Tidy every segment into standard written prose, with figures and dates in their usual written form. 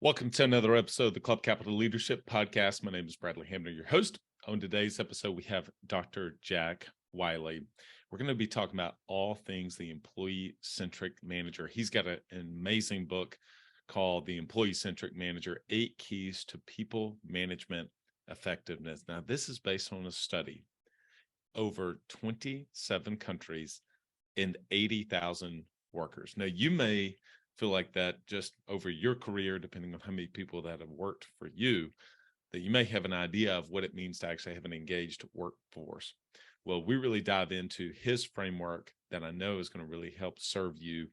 Welcome to another episode of the Club Capital Leadership Podcast. My name is Bradley Hamner, your host. On today's episode, we have Dr. Jack Wiley. We're going to be talking about all things the employee-centric manager. He's got an amazing book called The Employee-Centric Manager, 8 Keys to People Management Effectiveness. Now, this is based on a study over 27 countries and 80,000 workers. Now, you may feel like that just over your career, depending on how many people that have worked for you, that you may have an idea of what it means to actually have an engaged workforce. Well, we really dive into his framework that I know is going to really help serve you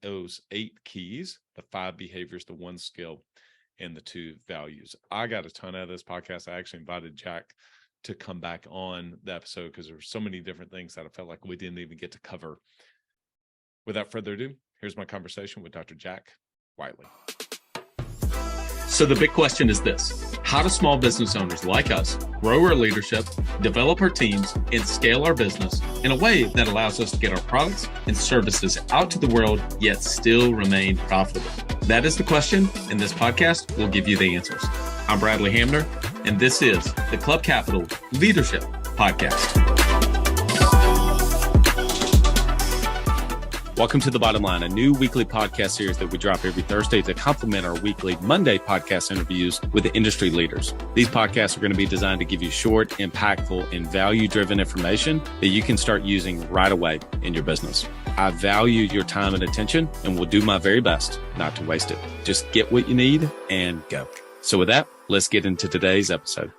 those 8 keys, the 5 behaviors, the 1 skill, and the 2 values. I got a ton out of this podcast. I actually invited Jack to come back on the episode because there were so many different things that I felt like we didn't even get to cover. Without further ado, here's my conversation with Dr. Jack Wiley. So the big question is this: how do small business owners like us grow our leadership, develop our teams, and scale our business in a way that allows us to get our products and services out to the world, yet still remain profitable? That is the question, and this podcast will give you the answers. I'm Bradley Hamner, and this is the Club Capital Leadership Podcast. Welcome to The Bottom Line, a new weekly podcast series that we drop every Thursday to complement our weekly Monday podcast interviews with the industry leaders. These podcasts are going to be designed to give you short, impactful, and value-driven information that you can start using right away in your business. I value your time and attention and will do my very best not to waste it. Just get what you need and go. So with that, let's get into today's episode.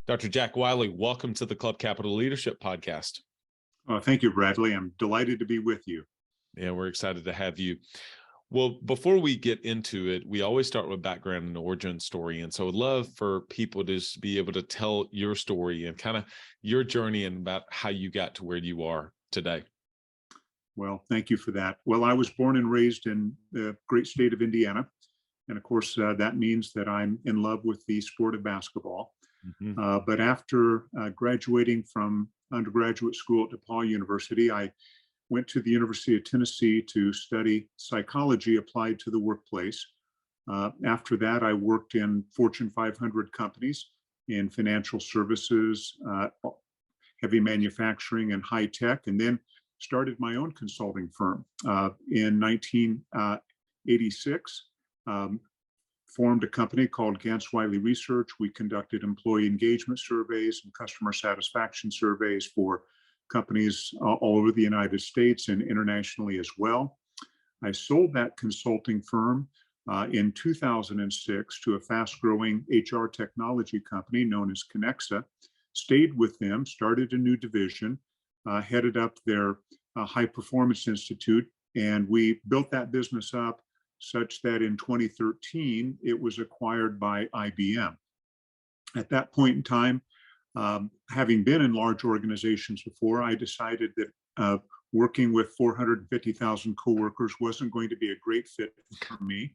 Dr. Jack Wiley, welcome to the Club Capital Leadership Podcast. Thank you, Bradley. I'm delighted to be with you. Yeah, we're excited to have you. Well, before we get into it, we always start with background and origin story. And so I'd love for people to just be able to tell your story and kind of your journey and about how you got to where you are today. Well, thank you for that. Well, I was born and raised in the great state of Indiana. And of course, that means that I'm in love with the sport of basketball. Mm-hmm. But after graduating from undergraduate school at DePaul University, I went to the University of Tennessee to study psychology applied to the workplace. After that, I worked in Fortune 500 companies in financial services, heavy manufacturing, and high tech, and then started my own consulting firm. In 1986, formed a company called Gantz Wiley Research. We conducted employee engagement surveys and customer satisfaction surveys for companies all over the United States and internationally as well. I sold that consulting firm in 2006 to a fast-growing HR technology company known as Connexa, stayed with them, started a new division, headed up their High Performance Institute, and we built that business up such that in 2013, it was acquired by IBM. At that point in time, having been in large organizations before, I decided that working with 450,000 coworkers wasn't going to be a great fit for me.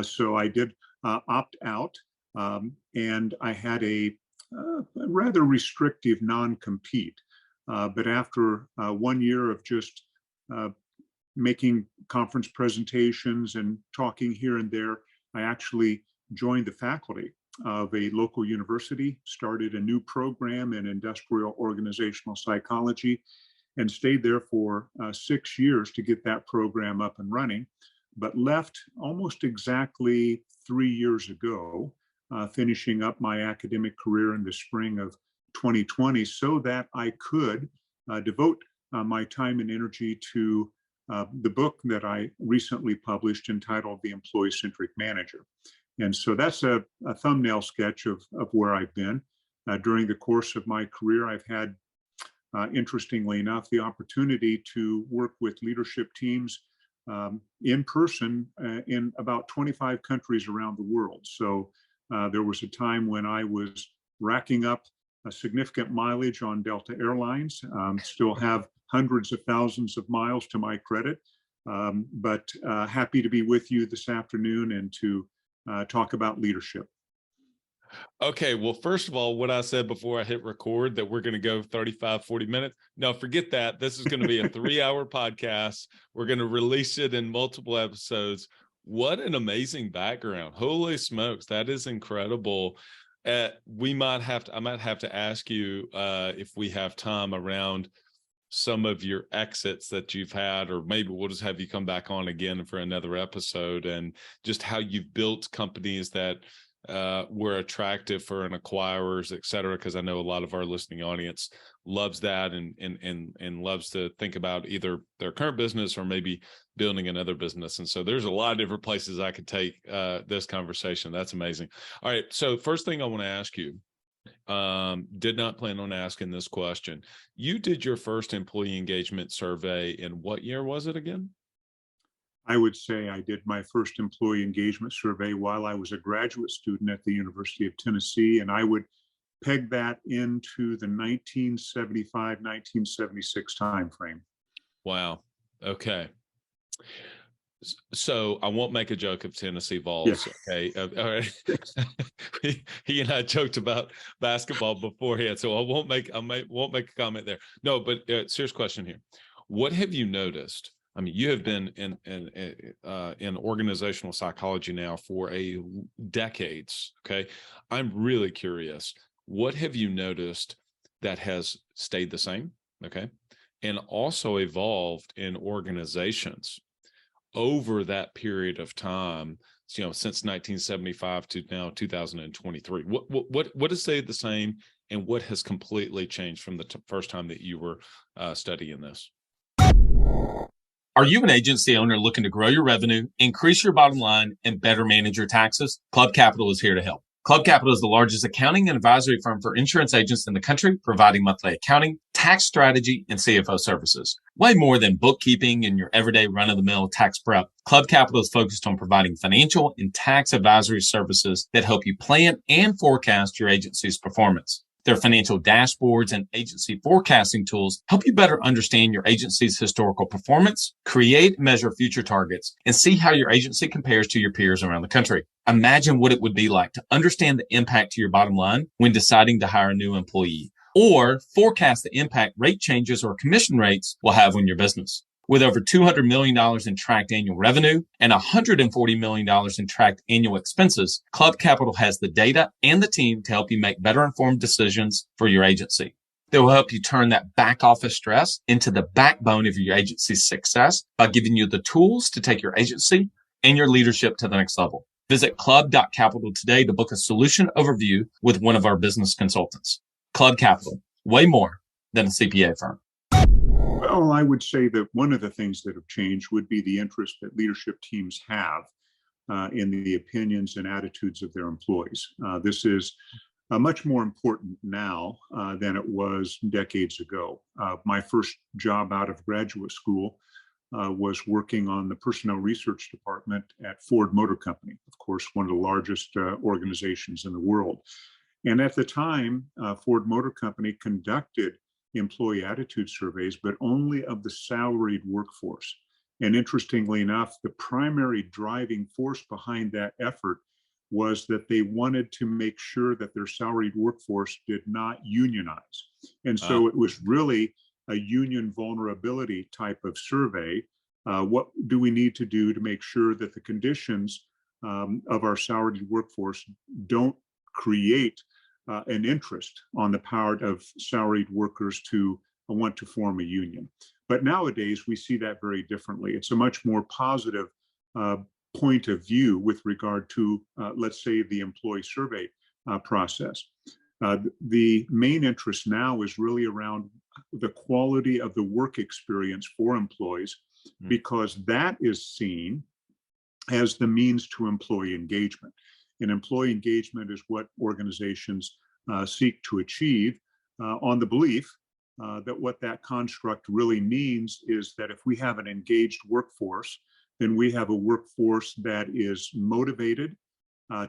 So I did opt out, and I had a rather restrictive non-compete. But after 1 year of just making conference presentations and talking here and there, I actually joined the faculty of a local university, started a new program in industrial organizational psychology, and stayed there for 6 years to get that program up and running, but left almost exactly 3 years ago, finishing up my academic career in the spring of 2020 so that I could devote my time and energy to the book that I recently published entitled The Employee-Centric Manager. And so that's a thumbnail sketch of where I've been. During the course of my career, I've had, interestingly enough, the opportunity to work with leadership teams in person in about 25 countries around the world. So there was a time when I was racking up a significant mileage on Delta Airlines, still have hundreds of thousands of miles to my credit, but happy to be with you this afternoon and to talk about leadership. Okay, well, first of all, what I said before I hit record that we're going to go 35, 40 minutes. No, forget that. This is going to be a 3-hour podcast. We're going to release it in multiple episodes. What an amazing background. Holy smokes, that is incredible. I might have to ask you if we have time around some of your exits that you've had, or maybe we'll just have you come back on again for another episode, and just how you've built companies that were attractive for an acquirers, et cetera, because I know a lot of our listening audience loves that and loves to think about either their current business or maybe building another business. And so there's a lot of different places I could take this conversation. That's amazing. All right. So first thing I want to ask you, did not plan on asking this question. You did your first employee engagement survey in what year was it again? I would say I did my first employee engagement survey while I was a graduate student at the University of Tennessee, and I would peg that into the 1975, 1976 timeframe. Wow. Okay. So I won't make a joke of Tennessee Vols. Yeah. Okay. All right. He and I joked about basketball beforehand, so I won't make a comment there. No, but serious question here. What have you noticed? I mean, you have been in organizational psychology now for decades. Okay. I'm really curious. What have you noticed that has stayed the same? Okay. And also evolved in organizations over that period of time, since 1975 to now 2023. What has stayed the same, and what has completely changed from the first time that you were studying this? Are you an agency owner looking to grow your revenue, increase your bottom line, and better manage your taxes? Club Capital is here to help. Club Capital is the largest accounting and advisory firm for insurance agents in the country, providing monthly accounting, tax strategy, and CFO services. Way more than bookkeeping and your everyday run-of-the-mill tax prep, Club Capital is focused on providing financial and tax advisory services that help you plan and forecast your agency's performance. Their financial dashboards and agency forecasting tools help you better understand your agency's historical performance, create and measure future targets, and see how your agency compares to your peers around the country. Imagine what it would be like to understand the impact to your bottom line when deciding to hire a new employee, or forecast the impact rate changes or commission rates will have on your business. With over $200 million in tracked annual revenue and $140 million in tracked annual expenses, Club Capital has the data and the team to help you make better informed decisions for your agency. They will help you turn that back office stress into the backbone of your agency's success by giving you the tools to take your agency and your leadership to the next level. Visit club.capital today to book a solution overview with one of our business consultants. Club Capital, way more than a CPA firm. Well, I would say that one of the things that have changed would be the interest that leadership teams have in the opinions and attitudes of their employees. This is much more important now than it was decades ago. My first job out of graduate school was working on the personnel research department at Ford Motor Company, of course, one of the largest organizations in the world. And at the time, Ford Motor Company conducted employee attitude surveys, but only of the salaried workforce. And interestingly enough, the primary driving force behind that effort was that they wanted to make sure that their salaried workforce did not unionize. And so it was really a union vulnerability type of survey. What do we need to do to make sure that the conditions of our salaried workforce don't create an interest on the part of salaried workers to want to form a union? But nowadays, we see that very differently. It's a much more positive point of view with regard to, let's say, the employee survey process. The main interest now is really around the quality of the work experience for employees, because that is seen as the means to employee engagement. And employee engagement is what organizations seek to achieve on the belief that what that construct really means is that if we have an engaged workforce, then we have a workforce that is motivated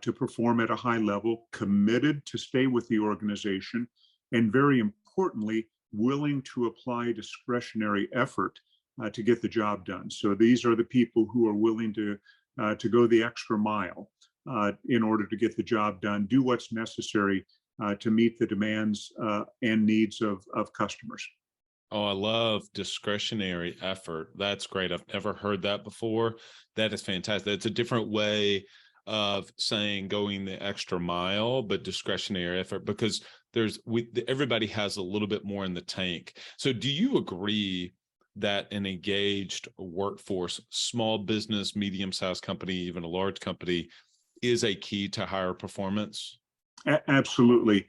to perform at a high level, committed to stay with the organization, and very importantly, willing to apply discretionary effort to get the job done. So these are the people who are willing to go the extra mile in order to get the job done, do what's necessary to meet the demands and needs of customers. Oh, I love discretionary effort. That's great. I've never heard that before. That is fantastic. It's a different way of saying going the extra mile, but discretionary effort, because everybody has a little bit more in the tank. So do you agree that an engaged workforce, small business, medium-sized company, even a large company, is a key to higher performance? Absolutely.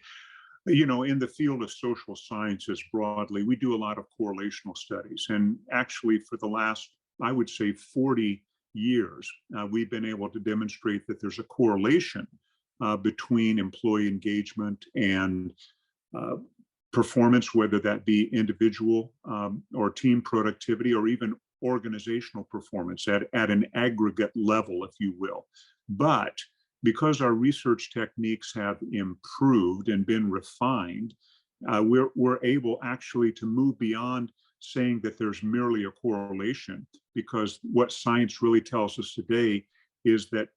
You know, in the field of social sciences broadly, we do a lot of correlational studies. And actually, for the last, I would say, 40 years, we've been able to demonstrate that there's a correlation between employee engagement and performance, whether that be individual or team productivity, or even organizational performance at an aggregate level, if you will. But because our research techniques have improved and been refined, we're able actually to move beyond saying that there's merely a correlation, because what science really tells us today is that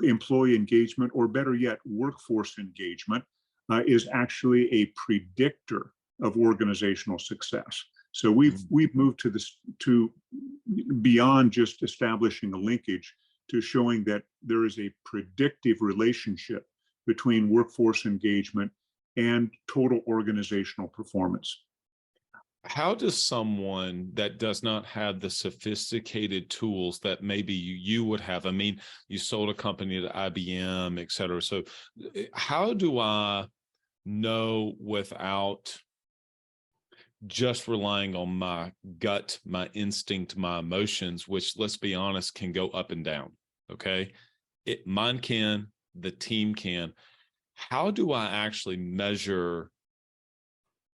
employee engagement, or better yet, workforce engagement, is actually a predictor of organizational success. So we've moved to beyond just establishing a linkage to showing that there is a predictive relationship between workforce engagement and total organizational performance. How does someone that does not have the sophisticated tools that maybe you would have? I mean, you sold a company to IBM, et cetera. So how do I know, without just relying on my gut, my instinct, my emotions, which, let's be honest, can go up and down? Okay. Mine can, the team can. How do I actually measure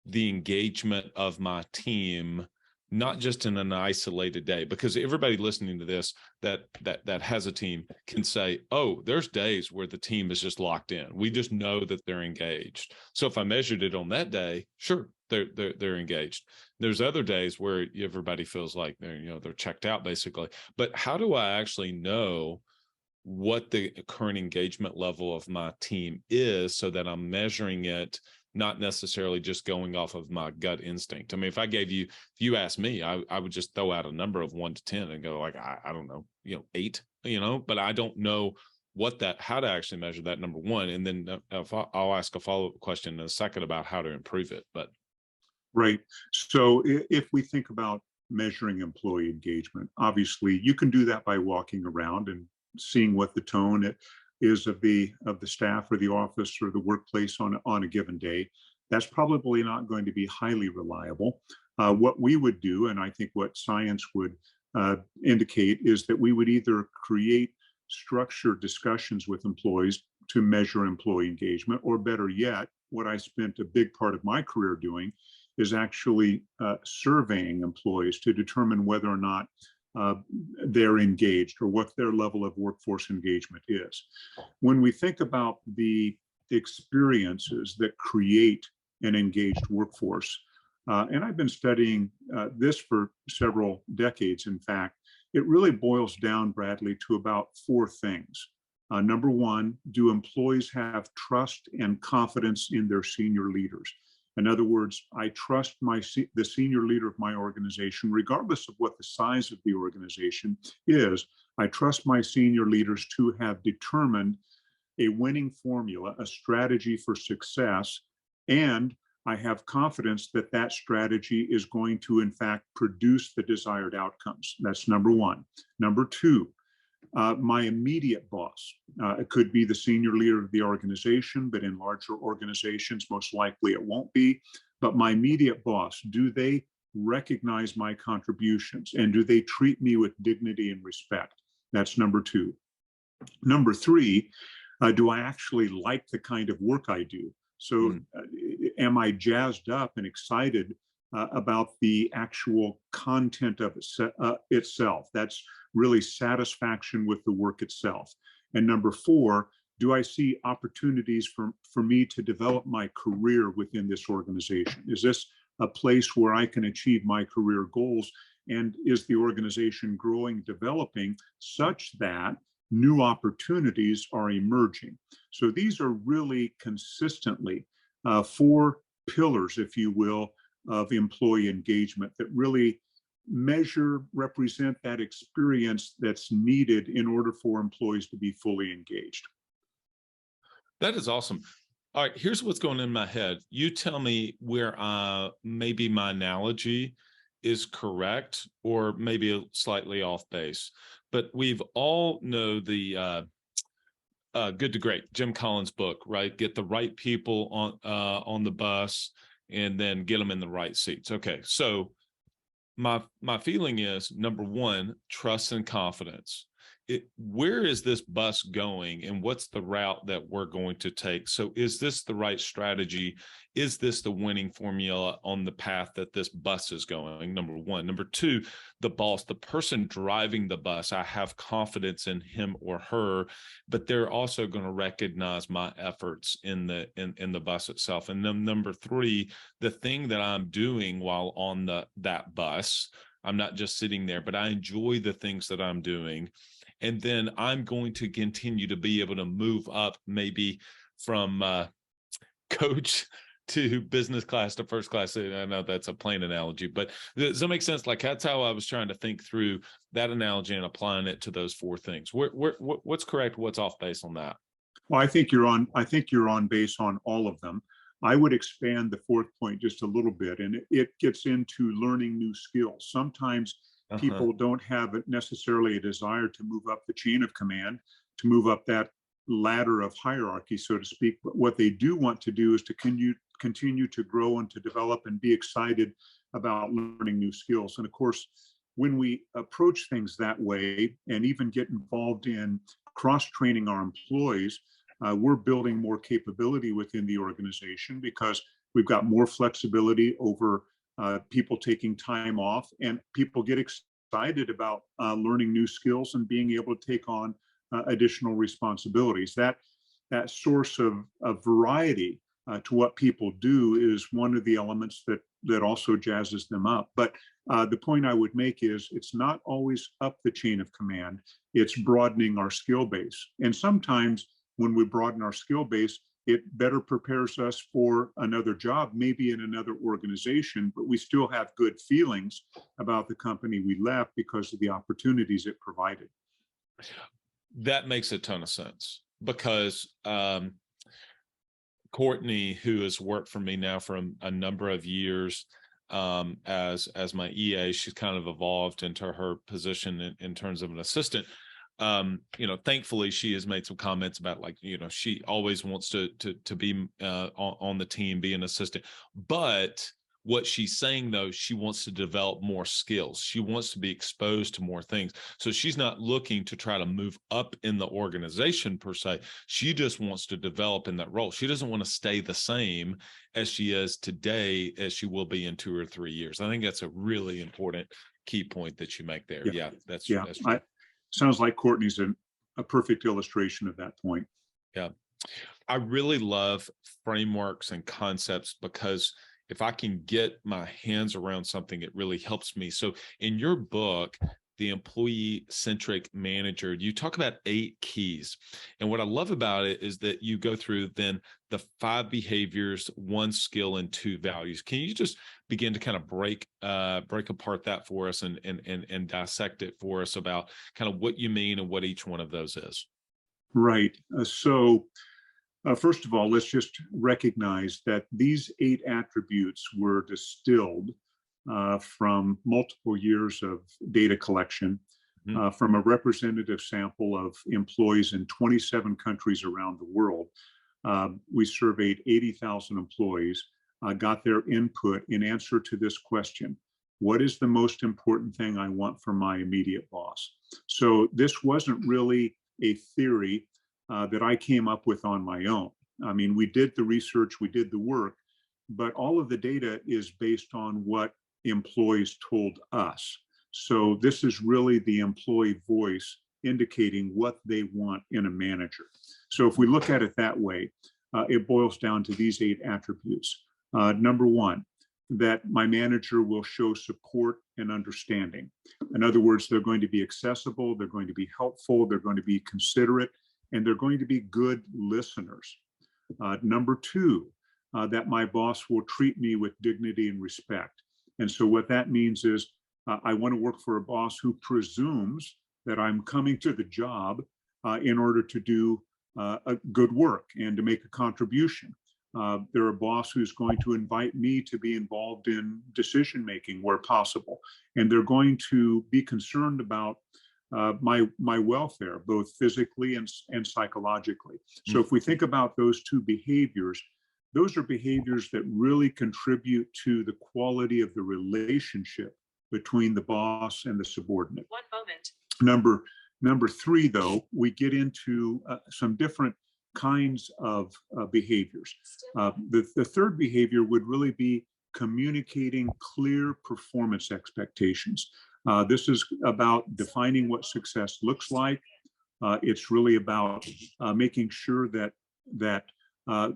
the engagement of my team, not just in an isolated day? Because everybody listening to this that has a team can say, oh, there's days where the team is just locked in. We just know that they're engaged. So if I measured it on that day, sure, they're engaged. There's other days where everybody feels like they're checked out, basically. But how do I actually know what the current engagement level of my team is, so that I'm measuring it, not necessarily just going off of my gut instinct? I mean, if you asked me, I would just throw out a number of 1 to 10 and go like, I don't know, 8, but I don't know how to actually measure that, number one. And then I'll ask a follow-up question in a second about how to improve it. But right. So if we think about measuring employee engagement, obviously you can do that by walking around and seeing what the tone is of the staff or the office or the workplace on a given day. That's probably not going to be highly reliable. What we would do, and I think what science would indicate, is that we would either create structured discussions with employees to measure employee engagement, or better yet, what I spent a big part of my career doing is actually surveying employees to determine whether or not they're engaged, or what their level of workforce engagement is. When we think about the experiences that create an engaged workforce, and I've been studying this for several decades, in fact, it really boils down, Bradley, to about 4 things. Number one, do employees have trust and confidence in their senior leaders? In other words, I trust the senior leader of my organization, regardless of what the size of the organization is. I trust my senior leaders to have determined a winning formula, a strategy for success, and I have confidence that that strategy is going to, in fact, produce the desired outcomes. That's number one. Number two, my immediate boss. It could be the senior leader of the organization, but in larger organizations, most likely it won't be. But my immediate boss, do they recognize my contributions, and do they treat me with dignity and respect? That's number two. Number three, do I actually like the kind of work I do? So am I jazzed up and excited about the actual content of itself? That's really satisfaction with the work itself. And number four, do I see opportunities for me to develop my career within this organization? Is this a place where I can achieve my career goals? And is the organization growing, developing, such that new opportunities are emerging? So these are really consistently 4 pillars, if you will, of employee engagement that really represent that experience that's needed in order for employees to be fully engaged. That is awesome. All right, here's what's going in my head. You tell me where maybe my analogy is correct or maybe slightly off base. But we've all know the Good to Great, Jim Collins' book, right? Get the right people on the bus and then get them in the right seats. Okay, so my feeling is, number one, trust and confidence. Where is this bus going and what's the route that we're going to take? So is this the right strategy? Is this the winning formula on the path that this bus is going? Number one. Number two, the boss, the person driving the bus, I have confidence in him or her, but they're also going to recognize my efforts in the bus itself. And then number three, the thing that I'm doing while on that bus, I'm not just sitting there, but I enjoy the things that I'm doing. And then I'm going to continue to be able to move up maybe from coach to business class to first class. I know that's a plain analogy, but does that make sense? Like, that's how I was trying to think through that analogy and applying it to those four things. What's correct? What's off base on that? Well, I think you're on base on all of them. I would expand the fourth point just a little bit, and it gets into learning new skills. Sometimes people don't have necessarily a desire to move up the chain of command, to move up that ladder of hierarchy, so to speak. But what they do want to do is to continue to grow and to develop and be excited about learning new skills. And of course, when we approach things that way and even get involved in cross-training our employees, we're building more capability within the organization because we've got more flexibility over people taking time off, and people get excited about learning new skills and being able to take on additional responsibilities. That source of variety to what people do is one of the elements that also jazzes them up. But the point I would make is it's not always up the chain of command. It's broadening our skill base. And sometimes when we broaden our skill base, it better prepares us for another job, maybe in another organization, but we still have good feelings about the company we left because of the opportunities it provided. That makes a ton of sense because Courtney, who has worked for me now for a number of years as my EA, she's kind of evolved into her position in terms of an assistant. Thankfully she has made some comments about, like, she always wants to be on the team, be an assistant. But what she's saying, though, she wants to develop more skills. She wants to be exposed to more things. So she's not looking to try to move up in the organization per se. She just wants to develop in that role. She doesn't want to stay the same as she is today as she will be in 2 or 3 years. I think that's a really important key point that you make there. Yeah, that's true. Sounds like Courtney's a perfect illustration of that point. Yeah. I really love frameworks and concepts because if I can get my hands around something, it really helps me. So in your book, The Employee-Centric Manager, you talk about 8 keys. And what I love about it is that you go through then the 5 behaviors, 1 skill, and 2 values. Can you just begin to kind of break apart that for us and dissect it for us about kind of what you mean and what each one of those is? Right. First of all, let's just recognize that these 8 attributes were distilled from multiple years of data collection from a representative sample of employees in 27 countries around the world. We surveyed 80,000 employees, got their input in answer to this question: what is the most important thing I want from my immediate boss? So this wasn't really a theory that I came up with on my own. I mean, we did the research, we did the work, but all of the data is based on what employees told us. So this is really the employee voice indicating what they want in a manager. So if we look at it that way, it boils down to these 8 attributes. Number 1, that my manager will show support and understanding. In other words, they're going to be accessible, they're going to be helpful, they're going to be considerate, and they're going to be good listeners. Number 2, that my boss will treat me with dignity and respect. And so what that means is I want to work for a boss who presumes that I'm coming to the job in order to do a good work and to make a contribution. They're a boss who's going to invite me to be involved in decision making where possible, and they're going to be concerned about my welfare, both physically and psychologically. So if we think about those two behaviors, those are behaviors that really contribute to the quality of the relationship between the boss and the subordinate. One moment. Number three, though, we get into some different kinds of behaviors. The third behavior would really be communicating clear performance expectations. This is about defining what success looks like. It's really about making sure that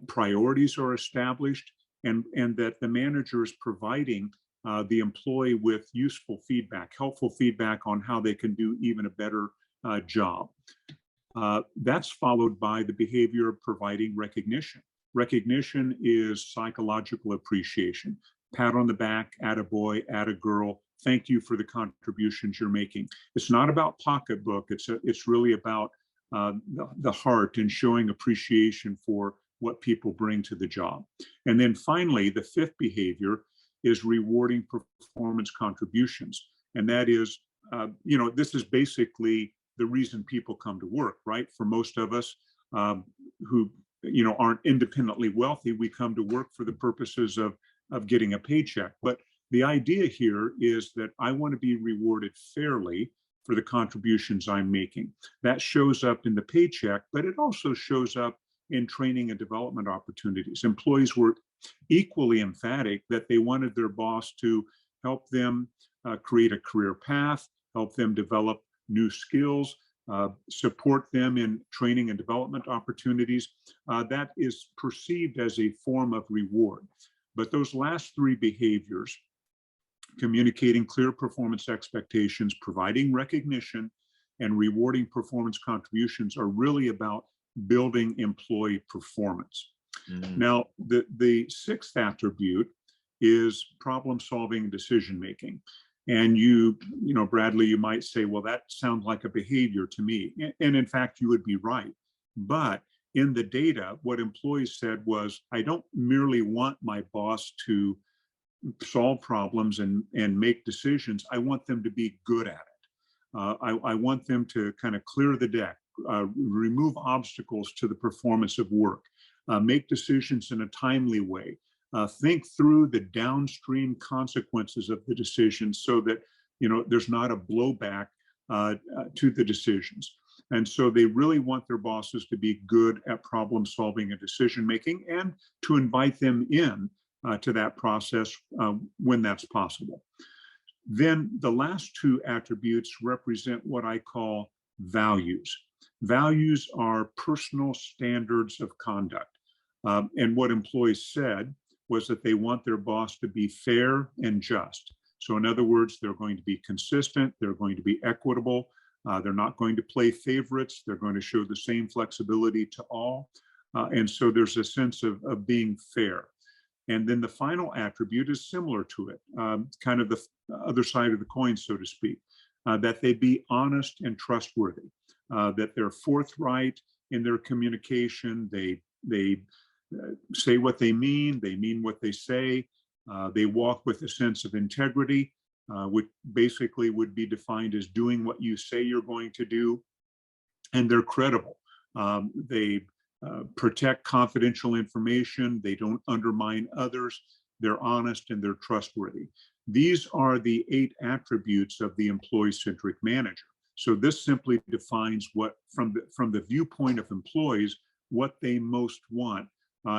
priorities are established and that the manager is providing the employee with useful feedback, helpful feedback on how they can do even a better job. That's followed by the behavior of providing recognition. Recognition is psychological appreciation. Pat on the back, attaboy, attagirl, thank you for the contributions you're making. It's not about pocketbook. It's really about the heart and showing appreciation for what people bring to the job. And then finally, the fifth behavior is rewarding performance contributions. And that is, this is basically the reason people come to work, right? For most of us who, aren't independently wealthy, we come to work for the purposes of getting a paycheck. But the idea here is that I want to be rewarded fairly for the contributions I'm making. That shows up in the paycheck, but it also shows up in training and development opportunities. Employees were equally emphatic that they wanted their boss to help them create a career path, help them develop new skills, support them in training and development opportunities. That is perceived as a form of reward. But those last three behaviors, communicating clear performance expectations, providing recognition, and rewarding performance contributions, are really about building employee performance. Now, the sixth attribute is problem solving and decision making. And Bradley, you might say, well, that sounds like a behavior to me. And in fact, you would be right. But in the data, what employees said was, I don't merely want my boss to solve problems and make decisions. I want them to be good at it. I want them to kind of clear the deck, remove obstacles to the performance of work, make decisions in a timely way, think through the downstream consequences of the decisions so that there's not a blowback to the decisions. And so they really want their bosses to be good at problem solving and decision making, and to invite them in to that process when that's possible. Then the last two attributes represent what I call values. Values are personal standards of conduct. And what employees said was that they want their boss to be fair and just. So in other words, they're going to be consistent, they're going to be equitable, they're not going to play favorites, they're going to show the same flexibility to all. And so there's a sense of being fair. And then the final attribute is similar to it, kind of the other side of the coin, so to speak, that they be honest and trustworthy, that they're forthright in their communication, they say what they mean what they say, they walk with a sense of integrity, which basically would be defined as doing what you say you're going to do, and they're credible. They protect confidential information, they don't undermine others, they're honest, and they're trustworthy. These are the 8 attributes of the employee-centric manager. So this simply defines what, from the viewpoint of employees, what they most want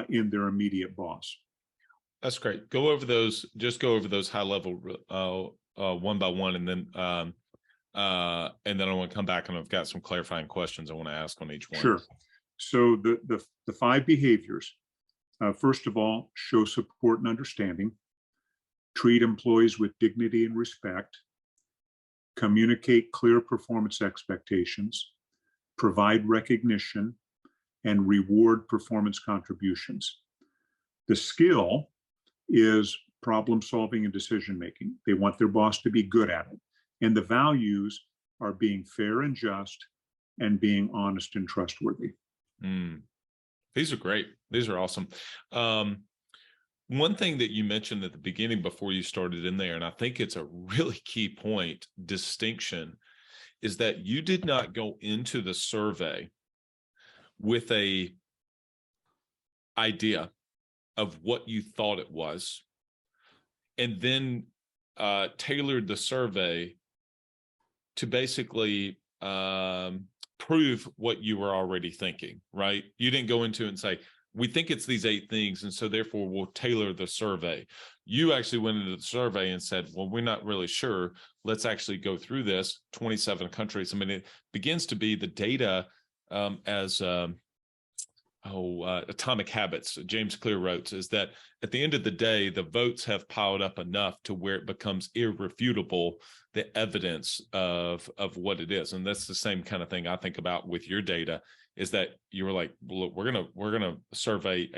in their immediate boss. That's great. Go over those high level one by one, and then I want to come back, and I've got some clarifying questions I want to ask on each one. Sure. So the 5 behaviors, first of all, show support and understanding, treat employees with dignity and respect, communicate clear performance expectations, provide recognition, and reward performance contributions. The skill is problem solving and decision making. They want their boss to be good at it. And the values are being fair and just and being honest and trustworthy. These are great. These are awesome. One thing that you mentioned at the beginning before you started in there, and I think it's a really key point, distinction, is that you did not go into the survey with a idea of what you thought it was, and then tailored the survey to basically prove what you were already thinking, right? You didn't go into it and say, we think it's these 8 things, and so therefore we'll tailor the survey. You actually went into the survey and said, well, we're not really sure. Let's actually go through this, 27 countries. I mean, it begins to be the data as Atomic Habits, James Clear wrote, is that at the end of the day, the votes have piled up enough to where it becomes irrefutable, the evidence of what it is. And that's the same kind of thing I think about with your data, is that you were like, look, we're gonna survey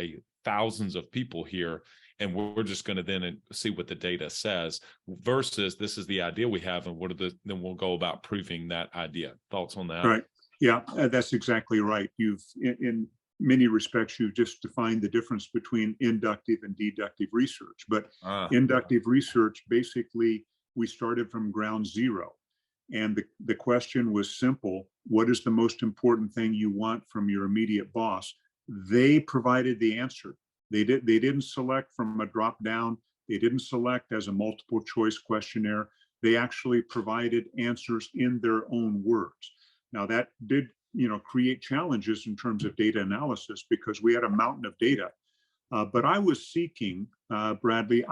thousands of people here, and we're just going to then see what the data says, versus this is the idea we have, and then we'll go about proving that idea. Thoughts on that? Right. Yeah, that's exactly right. You've in many respects, you've just defined the difference between inductive and deductive research. But inductive research, basically, we started from ground zero. And the question was simple: what is the most important thing you want from your immediate boss? They provided the answer. They didn't select from a drop down. They didn't select as a multiple choice questionnaire. They actually provided answers in their own words. Now that did, create challenges in terms of data analysis, because we had a mountain of data. But I was seeking, Bradley,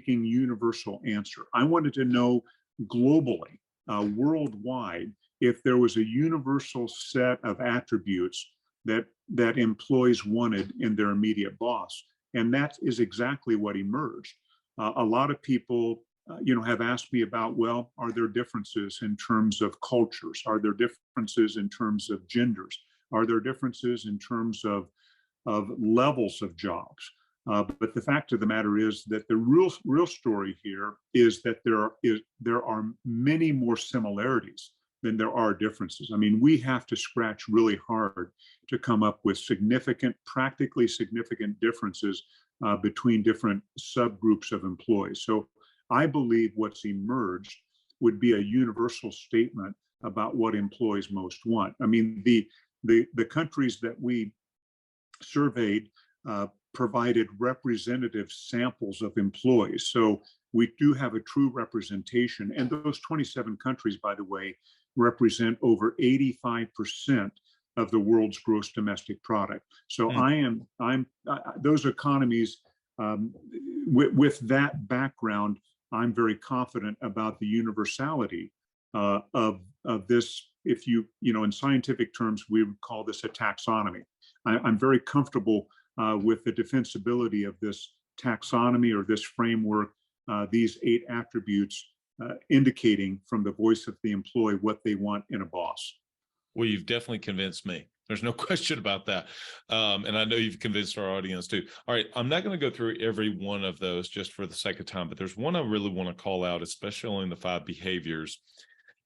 universal answer. I wanted to know globally, worldwide, if there was a universal set of attributes that employees wanted in their immediate boss. And that is exactly what emerged. A lot of people, have asked me about, well, are there differences in terms of cultures? Are there differences in terms of genders? Are there differences in terms of levels of jobs? But the fact of the matter is that the real story here is that there are many more similarities than there are differences. I mean, we have to scratch really hard to come up with practically significant differences between different subgroups of employees. So I believe what's emerged would be a universal statement about what employees most want. I mean, the countries that we surveyed provided representative samples of employees. So we do have a true representation. And those 27 countries, by the way, represent over 85% of the world's gross domestic product. So those economies, with that background, I'm very confident about the universality of this. If in scientific terms, we would call this a taxonomy. I'm very comfortable with the defensibility of this taxonomy or this framework, these 8 attributes indicating from the voice of the employee what they want in a boss. Well, you've definitely convinced me. There's no question about that. And I know you've convinced our audience too. All right, I'm not going to go through every one of those just for the sake of time, but there's one I really want to call out, especially in the 5 behaviors.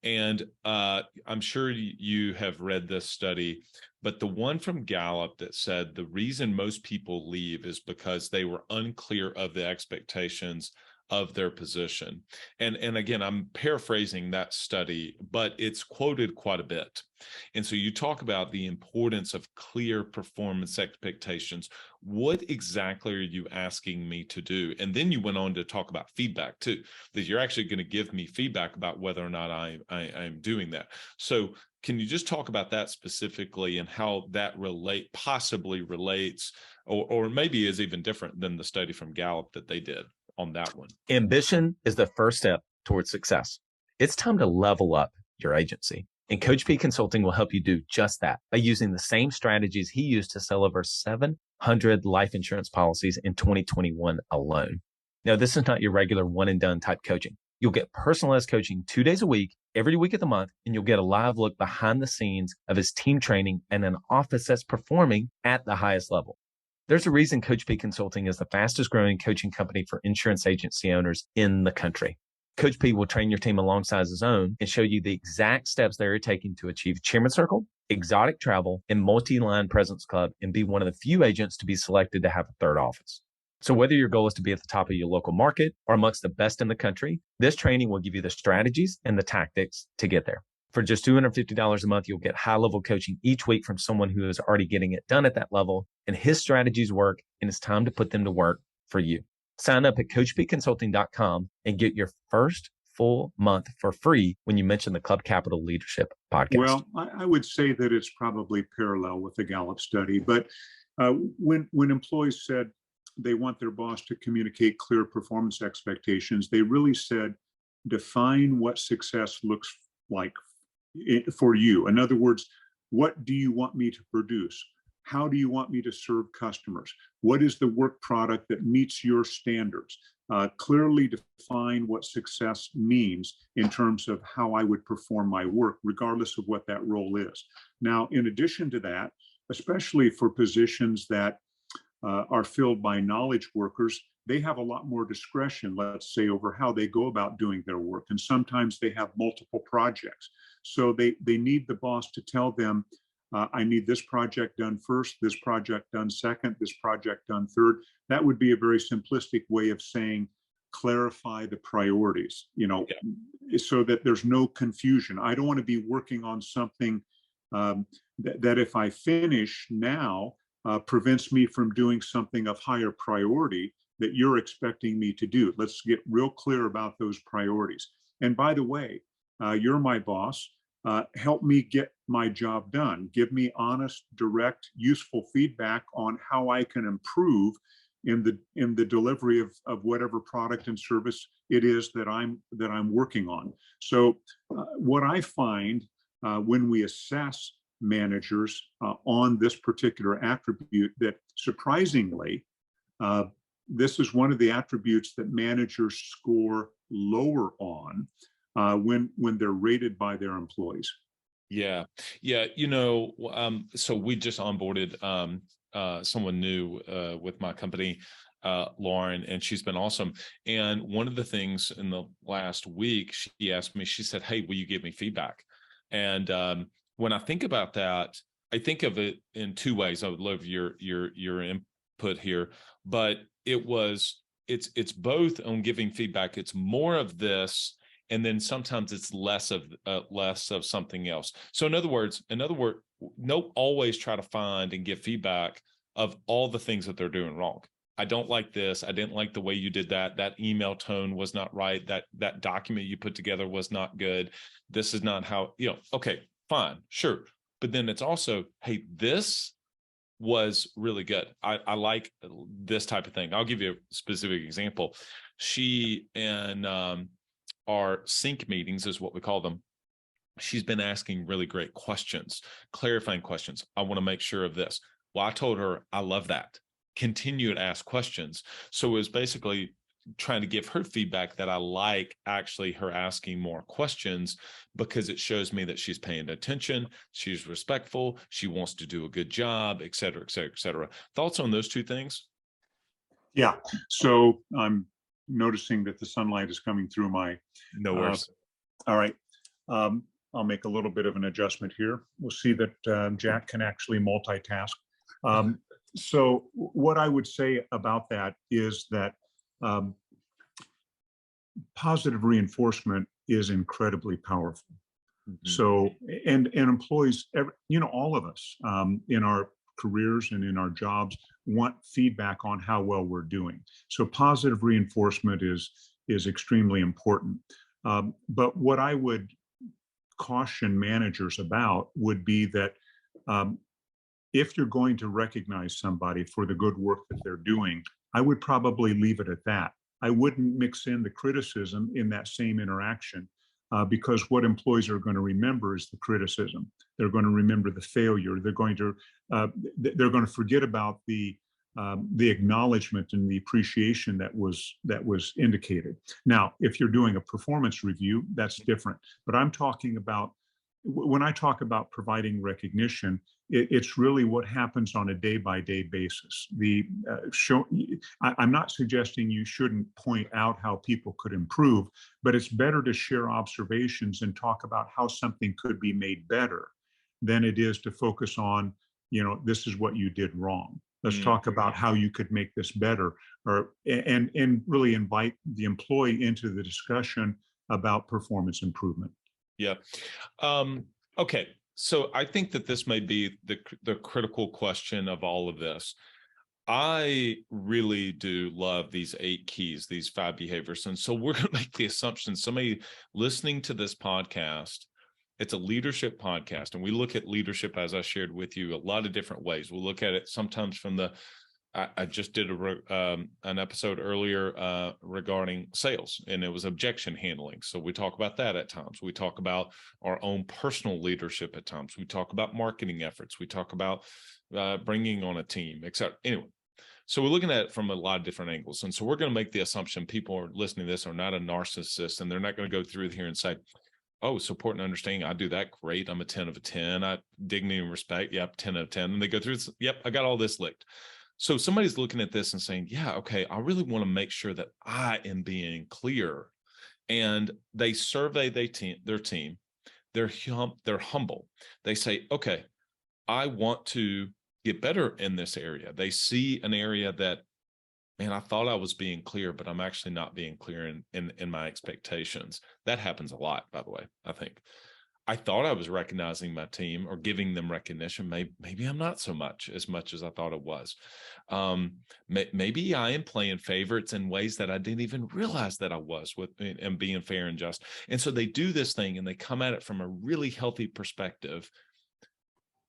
And I'm sure you have read this study, but the one from Gallup that said the reason most people leave is because they were unclear of the expectations of their position. And again, I'm paraphrasing that study, but it's quoted quite a bit. And so you talk about the importance of clear performance expectations. What exactly are you asking me to do? And then you went on to talk about feedback too, that you're actually going to give me feedback about whether or not I'm doing that. So can you just talk about that specifically and how that possibly relates, or maybe is even different than the study from Gallup that they did on that one? Ambition is the first step towards success. It's time to level up your agency. And Coach P Consulting will help you do just that by using the same strategies he used to sell over 700 life insurance policies in 2021 alone. Now, this is not your regular one and done type coaching. You'll get personalized coaching 2 days a week, every week of the month, and you'll get a live look behind the scenes of his team training and an office that's performing at the highest level. There's a reason Coach P Consulting is the fastest growing coaching company for insurance agency owners in the country. Coach P will train your team alongside his own and show you the exact steps they're taking to achieve Chairman Circle, exotic travel, and multi-line presence club, and be one of the few agents to be selected to have a third office. So whether your goal is to be at the top of your local market or amongst the best in the country, this training will give you the strategies and the tactics to get there. For just $250 a month, you'll get high-level coaching each week from someone who is already getting it done at that level, and his strategies work, and it's time to put them to work for you. Sign up at coachpconsulting.com and get your first full month for free when you mention the Club Capital Leadership podcast. Well, I would say that it's probably parallel with the Gallup study, but when employees said they want their boss to communicate clear performance expectations, they really said, define what success looks like for you. In other words, what do you want me to produce? How do you want me to serve customers? What is the work product that meets your standards? Clearly define what success means in terms of how I would perform my work, regardless of what that role is. Now, in addition to that, especially for positions that are filled by knowledge workers, they have a lot more discretion, let's say, over how they go about doing their work. And sometimes they have multiple projects. So they need the boss to tell them, I need this project done first, this project done second, this project done third. That would be a very simplistic way of saying, clarify the priorities, so that there's no confusion. I don't want to be working on something that if I finish now, prevents me from doing something of higher priority that you're expecting me to do. Let's get real clear about those priorities. And by the way, you're my boss. Help me get my job done. Give me honest, direct, useful feedback on how I can improve in the delivery of whatever product and service it is that I'm working on. So what I find when we assess managers on this particular attribute, that surprisingly, this is one of the attributes that managers score lower on when they're rated by their employees. Yeah. So we just onboarded someone new with my company, Lauren, and she's been awesome. And one of the things in the last week, she asked me, she said, "Hey, will you give me feedback?" And when I think about that, I think of it in two ways. I would love your input here, but it's both on giving feedback. It's more of this, and then sometimes it's less of something else. So in other words, don't always try to find and give feedback of all the things that they're doing wrong. I don't like this. I didn't like the way you did that. That email tone was not right. That document you put together was not good. This is not how, okay, fine, sure. But then it's also, hey, this was really good. I like this type of thing. I'll give you a specific example. She and our sync meetings is what we call them. She's been asking really great questions, clarifying questions. I want to make sure of this. Well, I told her, I love that. Continue to ask questions. So it was basically trying to give her feedback that I like actually her asking more questions, because it shows me that she's paying attention, she's respectful, she wants to do a good job, et cetera, et cetera, et cetera. Thoughts on those two things? Yeah. So I'm noticing that the sunlight is coming through my. No worries. All right. I'll make a little bit of an adjustment here. We'll see that Jack can actually multitask. So what I would say about that is that positive reinforcement is incredibly powerful. Mm-hmm. So, and employees, all of us in our careers and in our jobs want feedback on how well we're doing. So positive reinforcement is extremely important. But what I would caution managers about would be that if you're going to recognize somebody for the good work that they're doing, I would probably leave it at that. I wouldn't mix in the criticism in that same interaction because what employees are going to remember is the criticism. They're going to remember the failure. They're going to forget about the acknowledgement and the appreciation that was indicated. Now, if you're doing a performance review, that's different. But I'm talking about, when I talk about providing recognition, It's really what happens on a day-by-day basis. I'm not suggesting you shouldn't point out how people could improve, but it's better to share observations and talk about how something could be made better than it is to focus on, this is what you did wrong. Let's talk about how you could make this better, and really invite the employee into the discussion about performance improvement. Yeah. Okay. So I think that this may be the critical question of all of this. I really do love these 8 keys, these 5 behaviors. And so we're going to make the assumption somebody listening to this podcast, it's a leadership podcast, and we look at leadership, as I shared with you, a lot of different ways. We'll look at it sometimes from I just did an episode earlier regarding sales, and it was objection handling. So we talk about that at times. We talk about our own personal leadership at times. We talk about marketing efforts. We talk about bringing on a team, etc. Anyway, so we're looking at it from a lot of different angles. And so we're going to make the assumption people are listening to this are not a narcissist, and they're not going to go through here and say, oh, support and understanding, I do that great. I'm a 10 of a 10. Dignity and respect, yep, 10 out of 10. And they go through, yep, I got all this licked. So somebody's looking at this and saying, yeah, okay, I really want to make sure that I am being clear. And they survey their team. They're humble. They say, okay, I want to get better in this area. They see an area that, man, I thought I was being clear, but I'm actually not being clear in my expectations. That happens a lot, by the way, I think. I thought I was recognizing my team or giving them recognition. Maybe I'm not so much as I thought it was. Maybe I am playing favorites in ways that I didn't even realize that I was and being fair and just. And so they do this thing and they come at it from a really healthy perspective.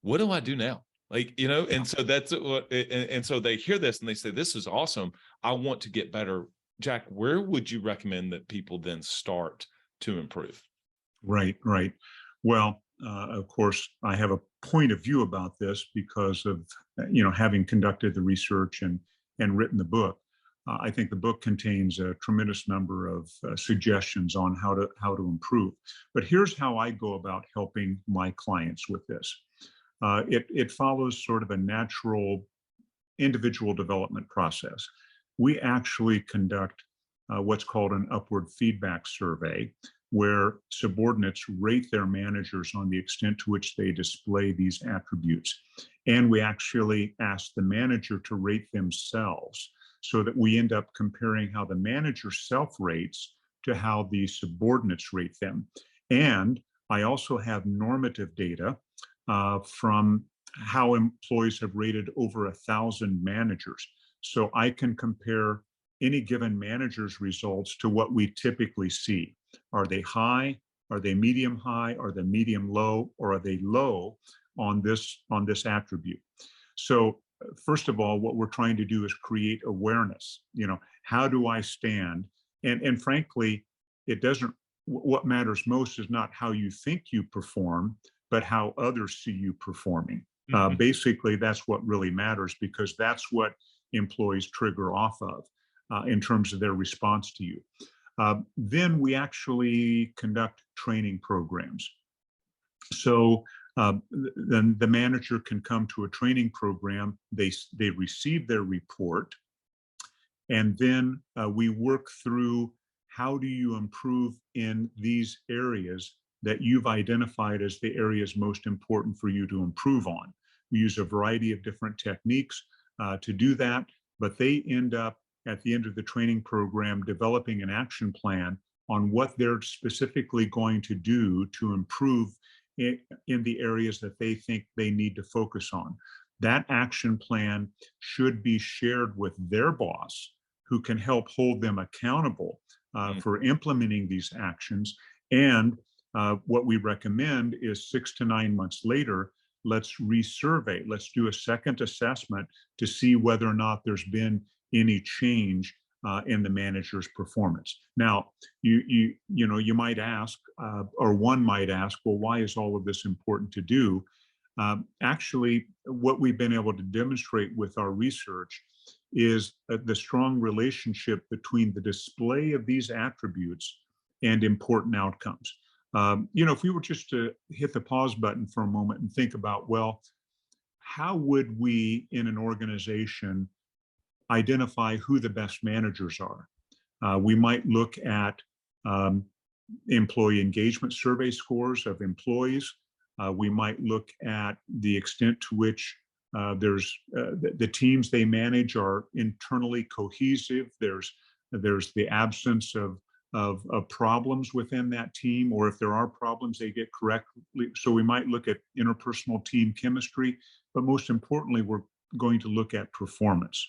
What do I do now? And so that's what, and so they hear this and they say, this is awesome. I want to get better. Jack, where would you recommend that people then start to improve? Right. Well, of course, I have a point of view about this because of, having conducted the research and written the book. I think the book contains a tremendous number of suggestions on how to improve. But here's how I go about helping my clients with this. It follows sort of a natural individual development process. We actually conduct what's called an upward feedback survey, where subordinates rate their managers on the extent to which they display these attributes. And we actually ask the manager to rate themselves, so that we end up comparing how the manager self-rates to how the subordinates rate them. And I also have normative data from how employees have rated over 1,000 managers. So I can compare any given manager's results to what we typically see. Are they high? Are they medium high? Are they medium low? Or are they low on this attribute? So first of all, what we're trying to do is create awareness. How do I stand? And frankly, what matters most is not how you think you perform, but how others see you performing. Basically, that's what really matters, because that's what employees trigger off of in terms of their response to you. Then we actually conduct training programs. So then the manager can come to a training program, they receive their report, and then we work through how do you improve in these areas that you've identified as the areas most important for you to improve on. We use a variety of different techniques to do that, but they end up at the end of the training program developing an action plan on what they're specifically going to do to improve in the areas that they think they need to focus on. That action plan should be shared with their boss, who can help hold them accountable for implementing these actions. And what we recommend is 6 to 9 months later, let's resurvey. Let's do a second assessment to see whether or not there's been any change in the manager's performance. Now, you might ask, or one might ask, well, why is all of this important to do? Actually, what we've been able to demonstrate with our research is the strong relationship between the display of these attributes and important outcomes. If we were just to hit the pause button for a moment and think about, well, how would we in an organization identify who the best managers are? We might look at employee engagement survey scores of employees. We might look at the extent to which the teams they manage are internally cohesive. There's the absence of problems within that team, or if there are problems, they get correctly. So we might look at interpersonal team chemistry, but most importantly, we're going to look at performance.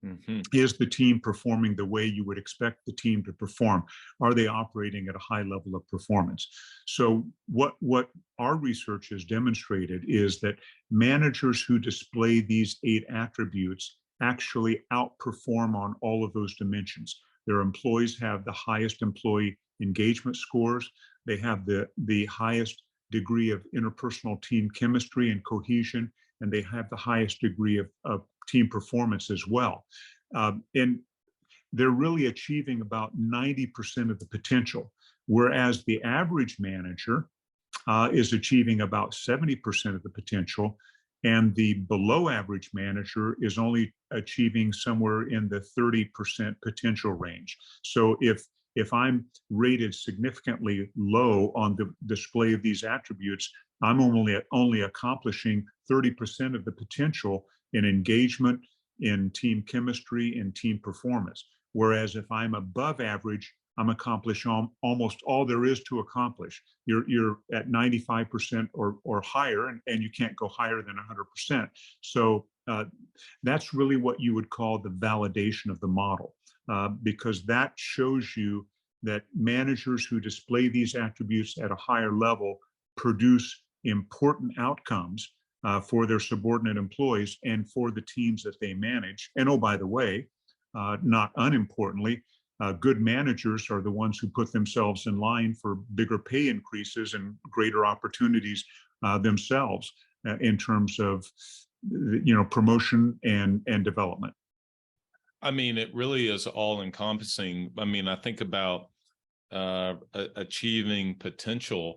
Mm-hmm. Is the team performing the way you would expect the team to perform? Are they operating at a high level of performance? So what our research has demonstrated is that managers who display these 8 attributes actually outperform on all of those dimensions. Their employees have the highest employee engagement scores. They have the highest degree of interpersonal team chemistry and cohesion, and they have the highest degree of team performance as well. And they're really achieving about 90% of the potential, whereas the average manager is achieving about 70% of the potential, and the below average manager is only achieving somewhere in the 30% potential range. So if I'm rated significantly low on the display of these attributes, I'm only accomplishing 30% of the potential in engagement, in team chemistry, and team performance. Whereas if I'm above average, I'm accomplishing almost all there is to accomplish. You're at 95% or higher, and you can't go higher than 100%. So that's really what you would call the validation of the model, because that shows you that managers who display these attributes at a higher level produce important outcomes for their subordinate employees and for the teams that they manage. And oh, by the way, not unimportantly, good managers are the ones who put themselves in line for bigger pay increases and greater opportunities themselves in terms of, promotion and development. I mean, it really is all encompassing. I mean, I think about achieving potential.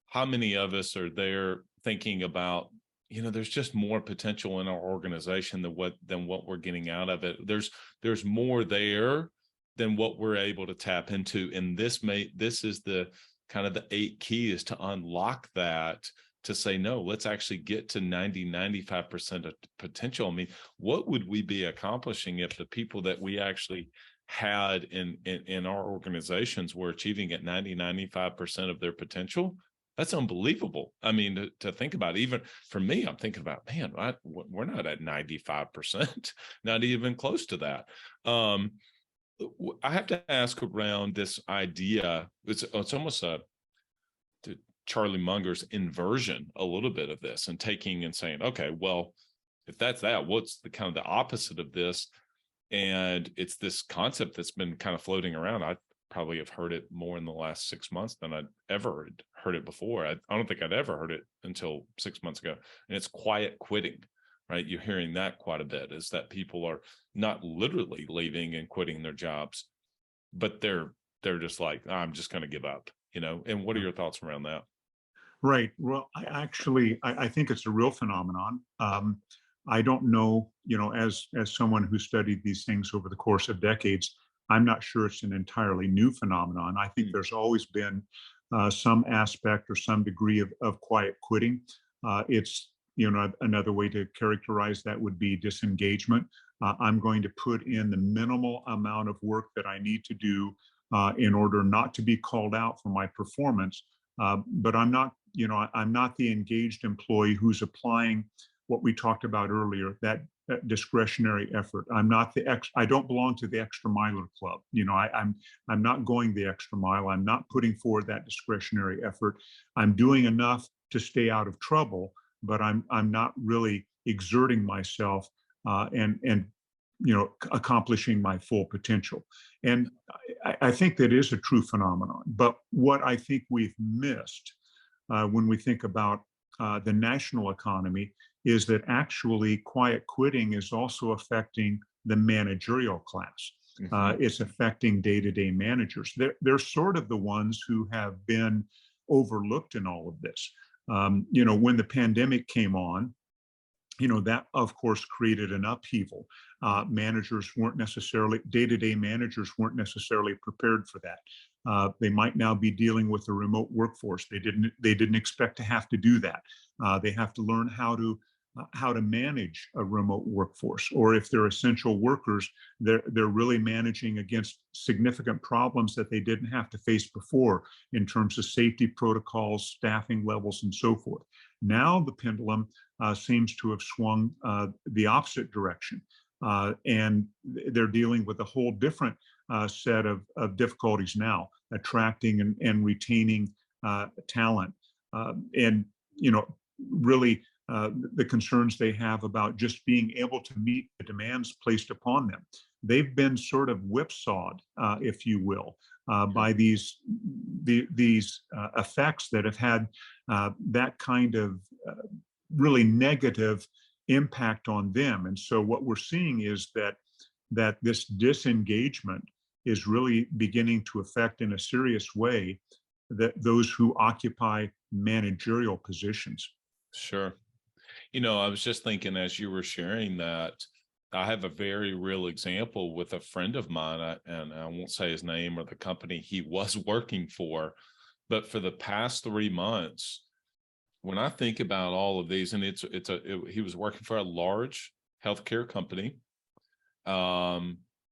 How many of us are there thinking about, there's just more potential in our organization than what we're getting out of it. There's more there than what we're able to tap into. And this is the kind of the 8 keys to unlock that, to say, no, let's actually get to 90-95% of potential. I mean, what would we be accomplishing if the people that we actually had in our organizations were achieving at 90-95% of their potential? That's unbelievable. I mean, to think about, even for me, I'm thinking about, man, we're not at 95%, not even close to that. I have to ask around this idea. It's almost Charlie Munger's inversion a little bit of this, and taking and saying, okay, well, if that's that, what's the kind of the opposite of this? And it's this concept that's been kind of floating around. I probably have heard it more in the last 6 months than I'd ever heard it before. I don't think I'd ever heard it until 6 months ago. And it's quiet quitting, right? You're hearing that quite a bit, is that people are not literally leaving and quitting their jobs, but they're just like, I'm just going to give up, And what are your thoughts around that? Right. Well, I think it's a real phenomenon. I don't know, as someone who studied these things over the course of decades, I'm not sure it's an entirely new phenomenon. I think there's always been some aspect or some degree of quiet quitting. It's, another way to characterize that would be disengagement. I'm going to put in the minimal amount of work that I need to do in order not to be called out for my performance. But I'm not the engaged employee who's applying what we talked about earlier, that discretionary effort. I don't belong to the extra miler club. I'm not going the extra mile. I'm not putting forward that discretionary effort. I'm doing enough to stay out of trouble, but I'm not really exerting myself and accomplishing my full potential. And I think that is a true phenomenon. But what I think we've missed when we think about the national economy is that actually quiet quitting is also affecting the managerial class. Mm-hmm. It's affecting day-to-day managers. They're sort of the ones who have been overlooked in all of this. When the pandemic came on, that of course created an upheaval. Managers weren't necessarily, day-to-day managers weren't necessarily prepared for that. They might now be dealing with a remote workforce. They didn't expect to have to do that. They have to learn how to manage a remote workforce, or if they're essential workers, they're really managing against significant problems that they didn't have to face before in terms of safety protocols, staffing levels, and so forth. Now the pendulum seems to have swung the opposite direction, and they're dealing with a whole different set of difficulties now, attracting and retaining talent, and really the concerns they have about just being able to meet the demands placed upon them. They've been sort of whipsawed, if you will, by these effects that have had that kind of really negative impact on them. And so what we're seeing is that this disengagement is really beginning to affect in a serious way that those who occupy managerial positions. Sure. I was just thinking as you were sharing that, I have a very real example with a friend of mine, and I won't say his name or the company he was working for, but for the past 3 months, when I think about all of these, and he was working for a large healthcare company.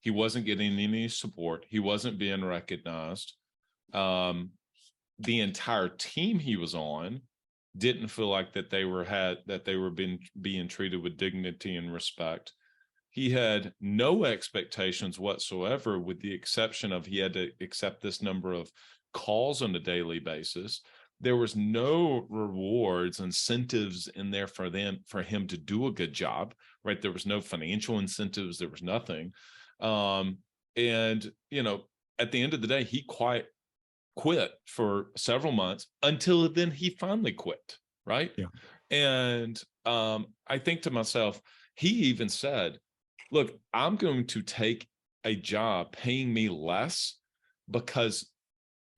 He wasn't getting any support. He wasn't being recognized. The entire team he was on didn't feel like that they were being treated with dignity and respect. He had no expectations whatsoever, with the exception of he had to accept this number of calls on a daily basis. There was no rewards, incentives in there for him to do a good job, right? There was no financial incentives. There was nothing. And, at the end of the day, he quit for several months until then he finally quit. Right. Yeah. And I think to myself, he even said, look, I'm going to take a job paying me less because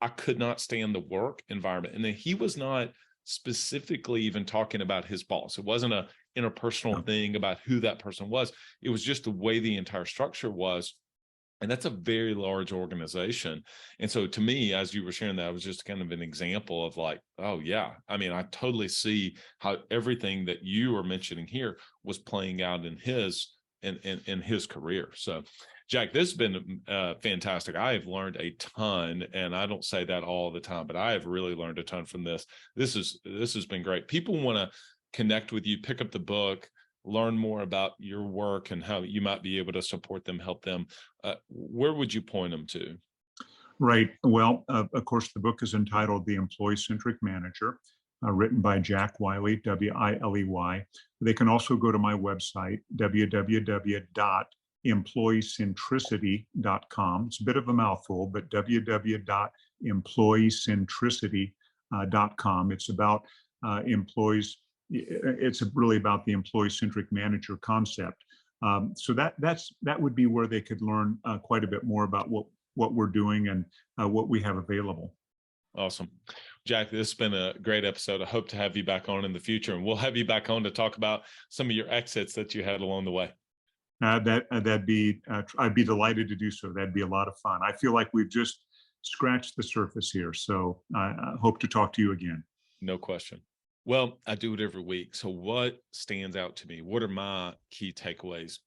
I could not stand the work environment. And then he was not specifically even talking about his boss. It wasn't a interpersonal thing about who that person was. It was just the way the entire structure was. And that's a very large organization. And so to me, as you were sharing that, it was just kind of an example of like, oh yeah, I mean, I totally see how everything that you are mentioning here was playing out in his career. So Jack, this has been fantastic. I have learned a ton, and I don't say that all the time, but I have really learned a ton from this. This has been great. People want to connect with you, pick up the book, learn more about your work and how you might be able to support them, help them. Where would you point them to? Right. Well, of course, the book is entitled The Employee-Centric Manager, written by Jack Wiley, W-I-L-E-Y. They can also go to my website, www.employee-centricity.com. It's a bit of a mouthful, but www.employee-centricity.com. It's about employees. It's really about the employee-centric manager concept. So that would be where they could learn quite a bit more about what we're doing and what we have available. Awesome. Jack, this has been a great episode. I hope to have you back on in the future, and we'll have you back on to talk about some of your exits that you had along the way. I'd be delighted to do so. That'd be a lot of fun. I feel like we've just scratched the surface here. So I hope to talk to you again. No question. Well, I do it every week. So what stands out to me? What are my key takeaways?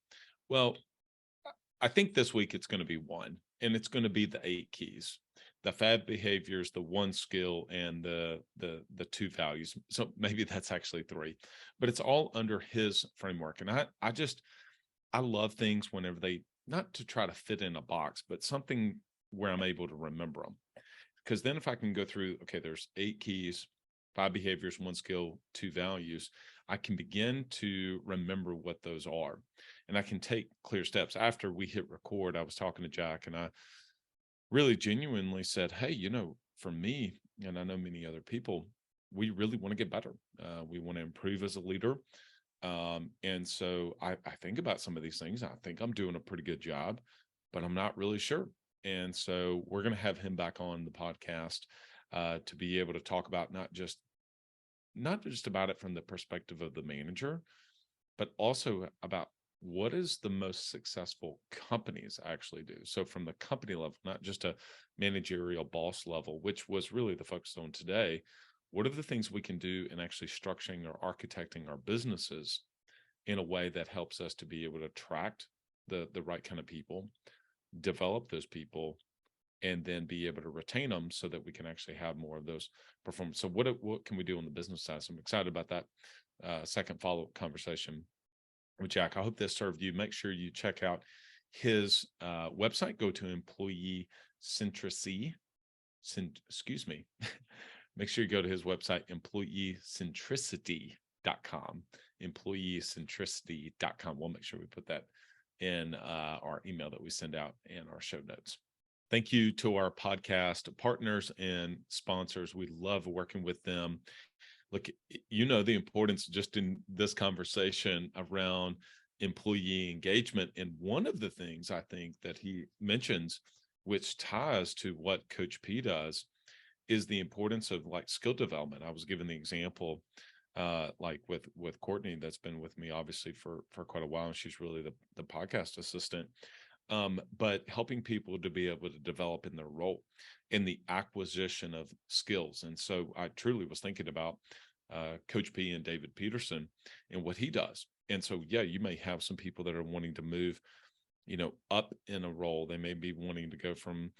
Well, I think this week it's going to be one, and it's going to be the 8 keys, the Fab Behaviors, the 1 skill, and the 2 values. So maybe that's actually 3, but it's all under his framework. And I love things whenever they, not to try to fit in a box, but something where I'm able to remember them. Because then if I can go through, okay, there's 8 keys, 5 behaviors, 1 skill, 2 values, I can begin to remember what those are. And I can take clear steps. After we hit record, I was talking to Jack, and I really genuinely said, hey, for me, and I know many other people, we really want to get better. We want to improve as a leader. And so I think about some of these things. I think I'm doing a pretty good job, but I'm not really sure. And so we're going to have him back on the podcast to be able to talk about not just about it from the perspective of the manager, but also about what is the most successful companies actually do. So from the company level, not just a managerial boss level, which was really the focus on today, what are the things we can do in actually structuring or architecting our businesses in a way that helps us to be able to attract the right kind of people, develop those people, and then be able to retain them so that we can actually have more of those performance. So what can we do on the business side? So I'm excited about that second follow-up conversation with Jack. I hope this served you. Make sure you check out his website. Go to Employee-Centricy. Excuse me. Make sure you go to his website, Employee-Centricity.com. Employee-Centricity.com. We'll make sure we put that in our email that we send out in our show notes. Thank you to our podcast partners and sponsors. We love working with them. Look, you know the importance just in this conversation around employee engagement. And one of the things I think that he mentions, which ties to what Coach P does, is the importance of like skill development. I was given the example like with Courtney, that's been with me obviously for quite a while, and she's really the podcast assistant. But helping people to be able to develop in their role in the acquisition of skills. And so I truly was thinking about Coach P and David Peterson and what he does. And so, yeah, you may have some people that are wanting to move, up in a role. They may be wanting to go from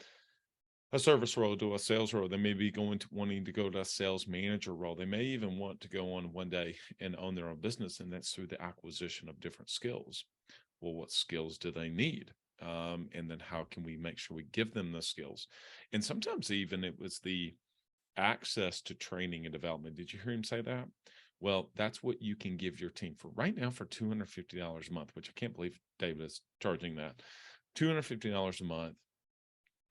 a service role to a sales role. They may be wanting to go to a sales manager role. They may even want to go on one day and own their own business. And that's through the acquisition of different skills. Well, what skills do they need? And then how can we make sure we give them the skills? And sometimes even it was the access to training and development. Did you hear him say that? Well, that's what you can give your team for right now for $250 a month, which I can't believe David is charging that. $250 a month,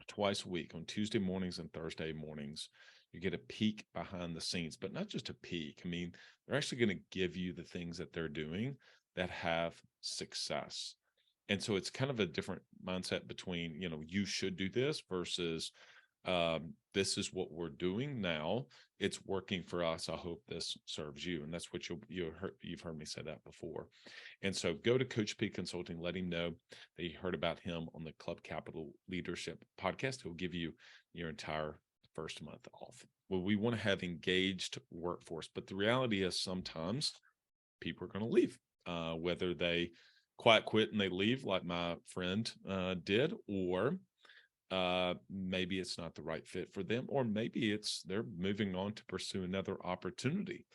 twice a week on Tuesday mornings and Thursday mornings. You get a peek behind the scenes, but not just a peek. I mean, they're actually going to give you the things that they're doing that have success. And so it's kind of a different mindset between, you should do this versus this is what we're doing now. It's working for us. I hope this serves you. And that's what you've heard me say that before. And so go to Coach P Consulting, let him know that you heard about him on the Club Capital Leadership podcast. He'll give you your entire first month off. Well, we want to have engaged workforce, but the reality is sometimes people are going to leave, whether they quiet quit and they leave like my friend did, or maybe it's not the right fit for them, or maybe they're moving on to pursue another opportunity.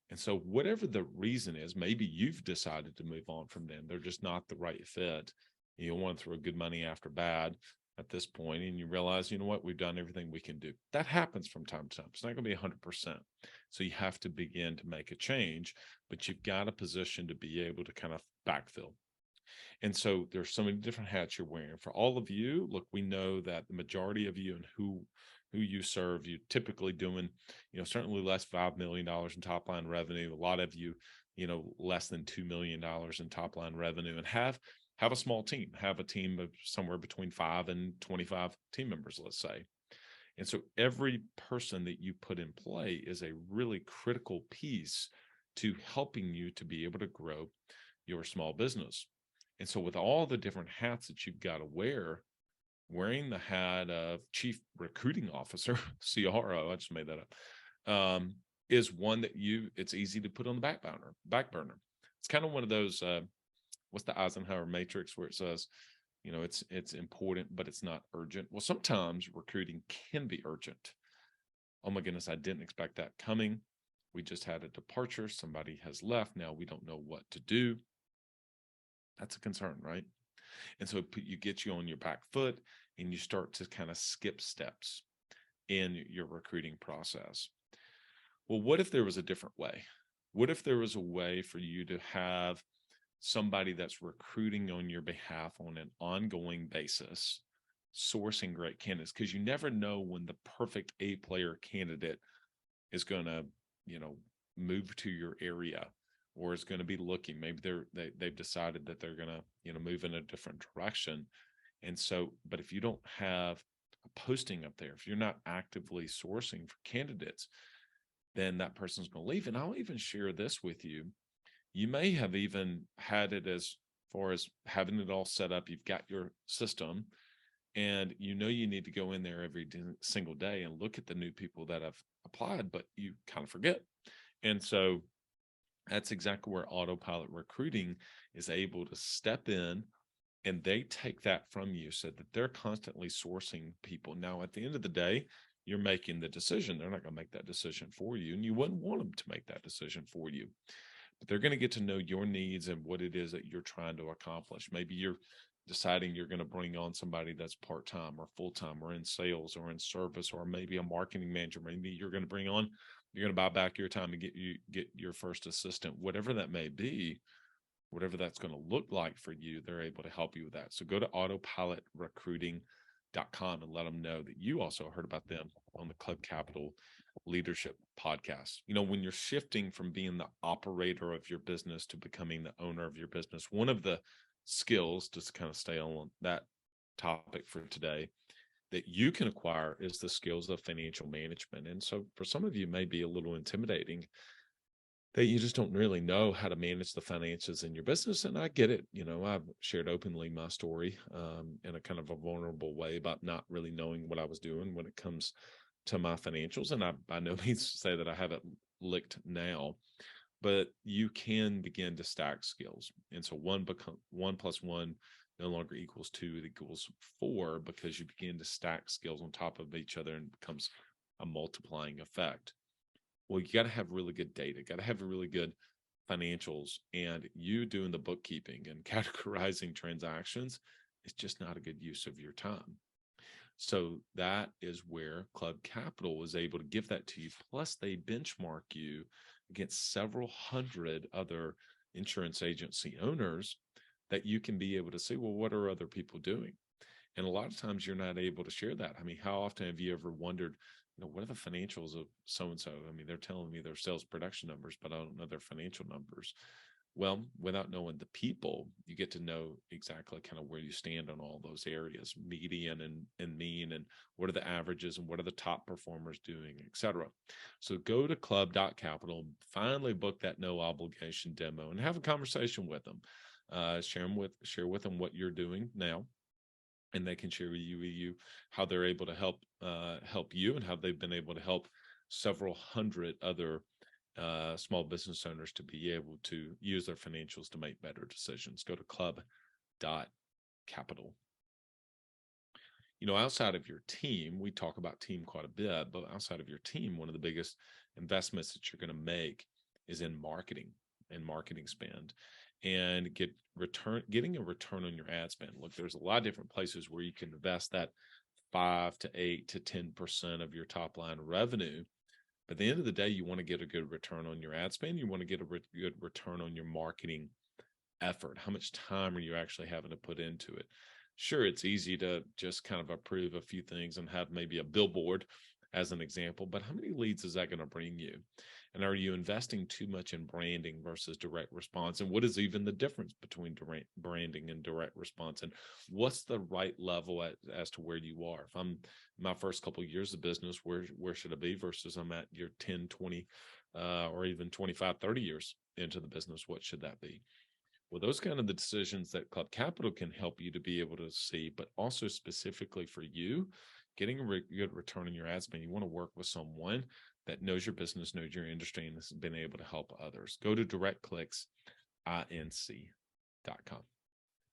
And so whatever the reason is, maybe you've decided to move on from them. They're just not the right fit. You don't want to throw good money after bad at this point, and you realize, you know what, we've done everything we can do. That happens from time to time. It's not going to be 100%. So you have to begin to make a change, but you've got a position to be able to kind of backfill. And so there's so many different hats you're wearing. For all of you, look, we know that the majority of you and who you serve, you're typically doing, certainly less $5 million in top line revenue. A lot of you, less than $2 million in top line revenue, and have a small team, have a team of somewhere between 5 and 25 team members, let's say. And so every person that you put in play is a really critical piece to helping you to be able to grow your small business. And so with all the different hats that you've got to wear, wearing the hat of Chief Recruiting Officer, CRO, I just made that up, is one that it's easy to put on the back burner. It's kind of one of those, what's the Eisenhower matrix where it says, it's important, but it's not urgent. Well, sometimes recruiting can be urgent. Oh my goodness, I didn't expect that coming. We just had a departure. Somebody has left. Now we don't know what to do. That's a concern, right? And so you get you on your back foot and you start to kind of skip steps in your recruiting process. Well, what if there was a different way? What if there was a way for you to have somebody that's recruiting on your behalf on an ongoing basis, sourcing great candidates? Because you never know when the perfect A-player candidate is going to, move to your area, or is going to be looking. Maybe they've decided that they're going to, move in a different direction. And so, but if you don't have a posting up there, if you're not actively sourcing for candidates, then that person's going to leave. And I'll even share this with you. You may have even had it as far as having it all set up. You've got your system, and you need to go in there every single day and look at the new people that have applied, but you kind of forget. And so that's exactly where autopilot recruiting is able to step in, and they take that from you so that they're constantly sourcing people. Now, at the end of the day, you're making the decision. They're not going to make that decision for you, and you wouldn't want them to make that decision for you. But they're going to get to know your needs and what it is that you're trying to accomplish. Maybe you're deciding you're going to bring on somebody that's part-time or full-time or in sales or in service, or maybe a marketing manager. Maybe you're going to buy back your time and get your first assistant, whatever that may be, whatever that's going to look like for you. They're able to help you with that. So go to autopilotrecruiting.com and let them know that you also heard about them on the Club Capital Leadership Podcast. When you're shifting from being the operator of your business to becoming the owner of your business, one of the skills, just to kind of stay on that topic for today, that you can acquire is the skills of financial management. And so for some of you, it may be a little intimidating that you just don't really know how to manage the finances in your business. And I get it. I've shared openly my story in a kind of a vulnerable way about not really knowing what I was doing when it comes to my financials. And I by no means say that I have it licked now, but you can begin to stack skills. And so 1 + 1 no longer equals 2, it equals 4, because you begin to stack skills on top of each other and it becomes a multiplying effect. Well, you got to have really good data, got to have really good financials, and you doing the bookkeeping and categorizing transactions is just not a good use of your time. So that is where Club Capital was able to give that to you. Plus, they benchmark you against several hundred other insurance agency owners that you can be able to see, well, what are other people doing? And a lot of times you're not able to share that. I mean, how often have you ever wondered, what are the financials of so-and-so? I mean, they're telling me their sales production numbers, but I don't know their financial numbers. Well, without knowing the people, you get to know exactly kind of where you stand on all those areas, median and mean, and what are the averages and what are the top performers doing, et cetera. So go to club.capital, finally book that no obligation demo and have a conversation with them. Share with them what you're doing now, and they can share with you how they're able to help you and how they've been able to help several hundred other small business owners to be able to use their financials to make better decisions. Go to club.capital. Outside of your team, we talk about team quite a bit, but outside of your team, one of the biggest investments that you're going to make is in marketing and marketing spend, and getting a return on your ad spend. Look, there's a lot of different places where you can invest that 5 to 8 to 10% of your top line revenue. But at the end of the day, you want to get a good return on your ad spend. You want to get a good return on your marketing effort. How much time are you actually having to put into it? Sure, it's easy to just kind of approve a few things and have maybe a billboard as an example, but how many leads is that going to bring you? And are you investing too much in branding versus direct response? And what is even the difference between branding and direct response? And what's the right level as to where you are? If I'm my first couple of years of business, where should I be versus I'm at your 10, 20, or even 25, 30 years into the business? What should that be? Well, those kind of the decisions that Club Capital can help you to be able to see, but also specifically for you, getting a good return on your ad spend. You want to work with someone that knows your business, knows your industry, and has been able to help others. Go to directclicksinc.com.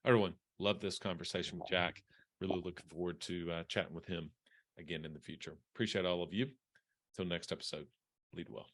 Everyone, love this conversation with Jack. Really looking forward to chatting with him again in the future. Appreciate all of you. Until next episode, lead well.